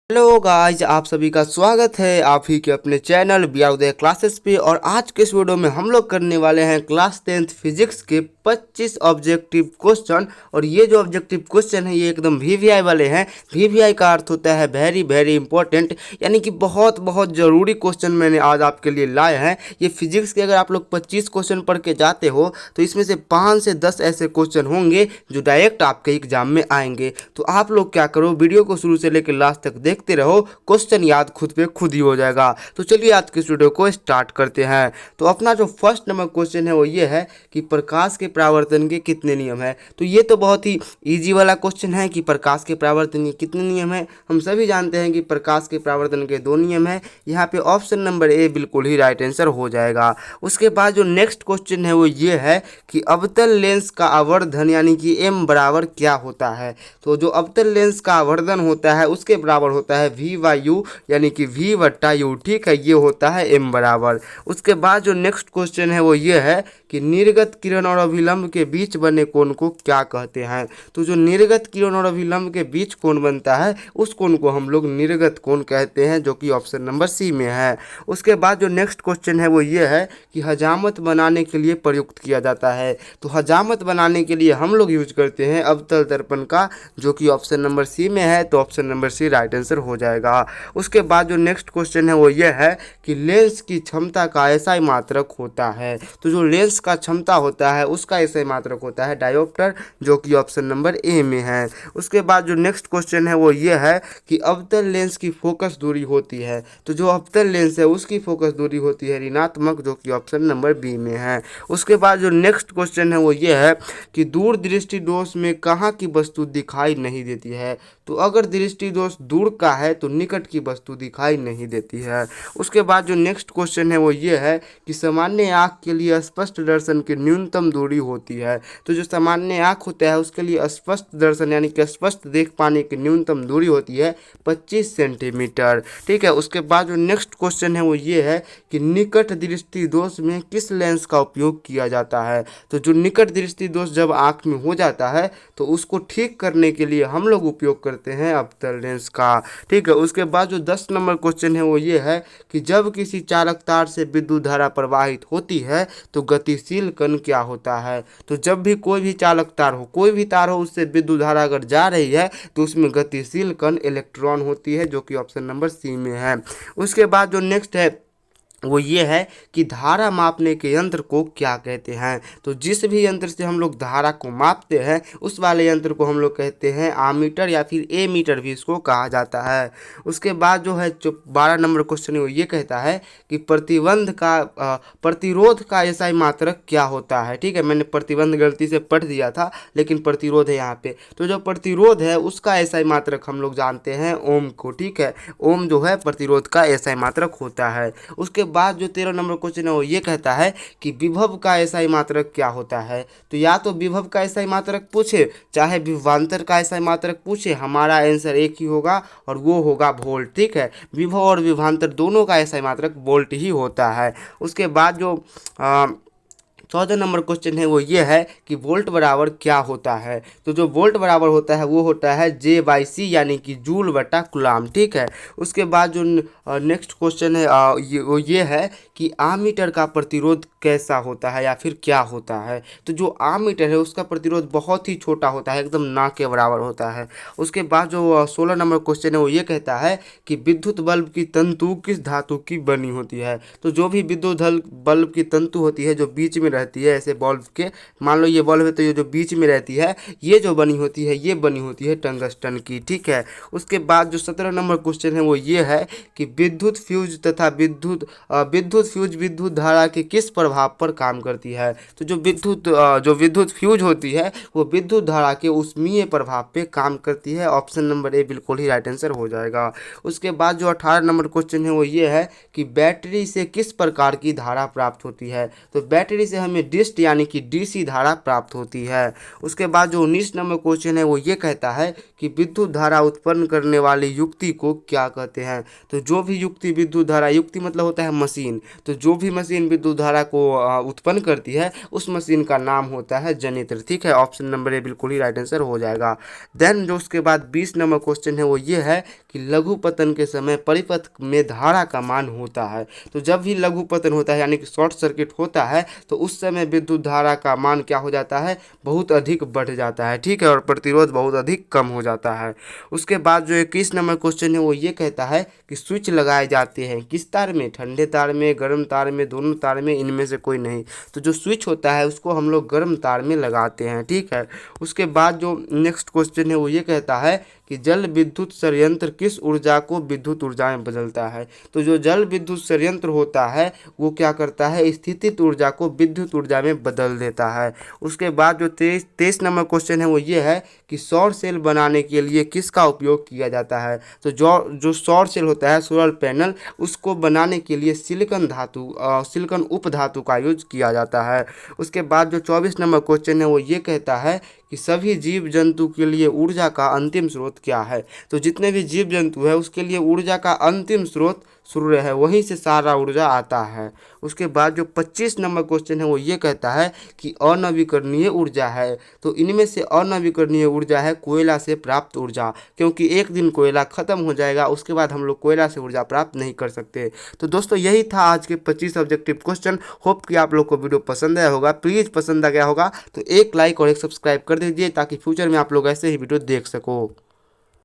Hello guys, आप सभी का स्वागत है आप ही के अपने channel B R Uday classes पे। और आज के इस वीडियो में हम लोग करने वाले हैं क्लास 10th फिजिक्स के 25 ऑब्जेक्टिव क्वेश्चन। और ये जो ऑब्जेक्टिव क्वेश्चन है ये एकदम वीवीआई वाले हैं। वीवीआई का अर्थ होता है वेरी वेरी इंपॉर्टेंट, यानी कि बहुत बहुत ज़रूरी क्वेश्चन मैंने आज आपके लिए लाए हैं। ये फिजिक्स के अगर आप लोग 25 क्वेश्चन पढ़ के जाते हो तो इसमें से 5 से 10 ऐसे क्वेश्चन होंगे जो डायरेक्ट आपके एग्जाम में आएंगे। तो आप लोग क्या करो, वीडियो को शुरू से लेकर लास्ट तक देखते रहो, क्वेश्चन याद खुद पे खुद ही हो जाएगा। तो चलिए आज के वीडियो को स्टार्ट करते हैं। तो अपना जो फर्स्ट नंबर क्वेश्चन है वो ये है कि प्रकाश के परावर्तन के कितने नियम है। तो ये तो बहुत ही इजी वाला क्वेश्चन है कि प्रकाश के परावर्तन के कितने नियम है। हम सभी जानते हैं कि प्रकाश के परावर्तन के 2 नियम है। यहाँ पे ऑप्शन नंबर ए बिल्कुल ही राइट आंसर हो जाएगा। उसके बाद जो नेक्स्ट क्वेश्चन है वो ये है कि अवतल लेंस का आवर्धन यानी कि एम बराबर क्या होता है। तो जो अवतल लेंस का आवर्धन होता है उसके बराबर होता है वी बाई यू, यानी कि वी बट्टा यू। ठीक है, ये होता है एम बराबर। उसके बाद जो नेक्स्ट क्वेश्चन है वो ये है कि निर्गत किरण और अभिलंब के बीच बने कोण को क्या कहते हैं। तो जो निर्गत किरण और अभिलंब के बीच कोण बनता है उस कोण को हम लोग निर्गत कोण कहते हैं, जो कि ऑप्शन नंबर सी में है। उसके बाद जो नेक्स्ट क्वेश्चन है वो ये है कि हजामत बनाने के लिए प्रयुक्त किया जाता है। तो हजामत बनाने के लिए हम लोग यूज करते हैं अवतल दर्पण का, जो कि ऑप्शन नंबर सी में है। तो option number C right answer हो जाएगा। उसके बाद जो नेक्स्ट क्वेश्चन है वो ये है कि लेंस की क्षमता का एसआई मात्रक होता है। तो जो लेंस का क्षमता होता है उसका एसआई मात्रक होता है डायोप्टर, जो कि ऑप्शन नंबर ए में है। उसके बाद जो नेक्स्ट क्वेश्चन है वो ये है कि अवतल लेंस की फोकस दूरी होती है। तो जो अवतल लेंस है उसकी फोकस दूरी होती है ऋणात्मक, जो कि ऑप्शन नंबर बी में है। उसके बाद जो नेक्स्ट क्वेश्चन है वो ये है कि दूर दृष्टि दोष में कहाँ की वस्तु दिखाई नहीं देती है। तो अगर दृष्टि दोष दूर का है तो निकट की वस्तु दिखाई नहीं देती है। उसके बाद जो नेक्स्ट क्वेश्चन है वो ये है कि सामान्य आँख के लिए स्पष्ट दर्शन की न्यूनतम दूरी होती है। तो जो सामान्य आँख होता है उसके लिए स्पष्ट दर्शन यानी कि स्पष्ट देख पाने की न्यूनतम दूरी होती है 25 सेंटीमीटर। ठीक है, उसके बाद जो नेक्स्ट क्वेश्चन है वो ये है कि निकट दृष्टि दोष में किस लेंस का उपयोग किया जाता है। तो जो निकट दृष्टि दोष जब आँख में हो जाता है तो उसको ठीक करने के लिए हम लोग उपयोग करते हैं अवतल लेंस का। ठीक है, उसके बाद जो 10 नंबर क्वेश्चन है वो ये है कि जब किसी चालक तार से विद्युत धारा प्रवाहित होती है तो गतिशील कण क्या होता है। तो जब भी कोई भी चालक तार हो, कोई भी तार हो, उससे विद्युत धारा अगर जा रही है तो उसमें गतिशील कण इलेक्ट्रॉन होती है, जो कि ऑप्शन नंबर सी में है। उसके बाद जो नेक्स्ट है वो ये है कि धारा मापने के यंत्र को क्या कहते हैं। तो जिस भी यंत्र से हम लोग धारा को मापते हैं उस वाले यंत्र को हम लोग कहते हैं आमीटर, या फिर ए मीटर भी इसको कहा जाता है। उसके बाद जो है 12 नंबर क्वेश्चन है वो ये कहता है कि प्रतिरोध का एसआई मात्रक क्या होता है। ठीक है, मैंने प्रतिबंध गलती से पढ़ दिया था, लेकिन प्रतिरोध है यहाँ पे। तो जो प्रतिरोध है उसका एसआई मात्रक हम लोग जानते हैं ओम को। ठीक है, ओम जो है प्रतिरोध का एसआई मात्रक होता है। उसके बाद जो 13 नंबर क्वेश्चन है वो ये कहता है कि विभव का एसआई मात्रक क्या होता है। तो या तो विभव का एसआई मात्रक पूछे चाहे विभवांतर का एसआई मात्रक पूछे, हमारा आंसर एक ही होगा और वो होगा वोल्ट। ठीक है, विभव और विभवांतर दोनों का एसआई मात्रक वोल्ट ही होता है। उसके बाद जो 14 नंबर क्वेश्चन है वो ये है कि वोल्ट बराबर क्या होता है। तो जो वोल्ट बराबर होता है वो होता है जे बाई सी, यानी कि जूल बटा कुलाम। ठीक है, उसके बाद जो नेक्स्ट क्वेश्चन है वो ये है कि आमीटर का प्रतिरोध कैसा होता है या फिर क्या होता है। तो जो आमीटर है उसका प्रतिरोध बहुत ही छोटा होता है, एकदम ना के बराबर होता है। उसके बाद जो 16 नंबर क्वेश्चन है वो ये कहता है कि विद्युत बल्ब की तंतु किस धातु की बनी होती है। तो जो भी विद्युत बल्ब की तंतु होती है जो बीच में रहती है, ऐसे बल्ब के, मान लो ये बल्ब है तो ये जो बीच में रहती है ये जो बनी होती है ये बनी होती है टंगस्टन की। ठीक है, उसके बाद जो 17 नंबर क्वेश्चन है वो ये है कि विद्युत फ्यूज तथा विद्युत फ्यूज विद्युत धारा के किस प्रभाव पर काम करती है। तो जो विद्युत फ्यूज होती है वो विद्युत धारा के ऊष्मीय प्रभाव पे काम करती है। ऑप्शन नंबर ए बिल्कुल ही राइट आंसर हो जाएगा। उसके बाद जो 18 नंबर क्वेश्चन है वो ये है कि बैटरी से किस प्रकार की धारा प्राप्त होती है। तो बैटरी से हमें डिस्ट यानी कि डीसी धारा प्राप्त होती है। उसके बाद जो 19 नंबर क्वेश्चन है वो ये कहता है कि विद्युत धारा उत्पन्न करने वाली युक्ति को क्या कहते हैं। तो जो भी युक्ति विद्युत धारा, युक्ति मतलब होता है मशीन, तो जो भी मशीन विद्युत धारा को उत्पन्न करती है उस मशीन का नाम होता है जनित्र। ठीक है, ऑप्शन नंबर ए बिल्कुल ही राइट आंसर हो जाएगा। देन जो उसके बाद 20 नंबर क्वेश्चन है वो ये है कि लघु पतन के समय परिपथ में धारा का मान होता है। तो जब भी लघु पतन होता है यानी कि शॉर्ट सर्किट होता है तो उस समय विद्युत धारा का मान क्या हो जाता है, बहुत अधिक बढ़ जाता है। ठीक है, और प्रतिरोध बहुत अधिक कम हो जाता है। उसके बाद जो 21 नंबर क्वेश्चन है वो ये कहता है कि स्विच लगाए जाते हैं किस तार में, ठंडे तार में, गर्म तार में, दोनों तार में, इनमें से कोई नहीं। तो जो स्विच होता है उसको हम लोग गर्म तार में लगाते हैं। ठीक है, उसके बाद जो नेक्स्ट क्वेश्चन है वो ये कहता है कि जल विद्युत संयंत्र किस ऊर्जा को विद्युत ऊर्जा में बदलता है। तो जो जल विद्युत संयंत्र होता है वो क्या करता है, स्थितिज ऊर्जा को विद्युत ऊर्जा में बदल देता है। उसके बाद जो 23 नंबर क्वेश्चन है वो ये है कि सौर सेल बनाने के लिए किसका उपयोग किया जाता है। तो जो सौर सेल होता है, सोलर पैनल, उसको बनाने के लिए सिलिकॉन धातु, सिलिकॉन उप धातु का यूज किया जाता है। उसके बाद जो 24 नंबर क्वेश्चन है वो ये कहता है कि सभी जीव जंतु के लिए ऊर्जा का अंतिम स्रोत क्या है। तो जितने भी जीव जंतु है उसके लिए ऊर्जा का अंतिम स्रोत सूर्य है, वहीं से सारा ऊर्जा आता है। उसके बाद जो 25 नंबर क्वेश्चन है वो ये कहता है कि अनवीकरणीय ऊर्जा है। तो इनमें से अनवीकरणीय ऊर्जा है कोयला से प्राप्त ऊर्जा, क्योंकि एक दिन कोयला खत्म हो जाएगा, उसके बाद हम लोग कोयला से ऊर्जा प्राप्त नहीं कर सकते। तो दोस्तों यही था आज के 25 ऑब्जेक्टिव क्वेश्चन। होप कि आप लोग को वीडियो पसंद आया होगा। प्लीज़ पसंद आ गया होगा तो एक लाइक और एक सब्सक्राइब कर दीजिए ताकि फ्यूचर में आप लोग ऐसे ही वीडियो देख सको।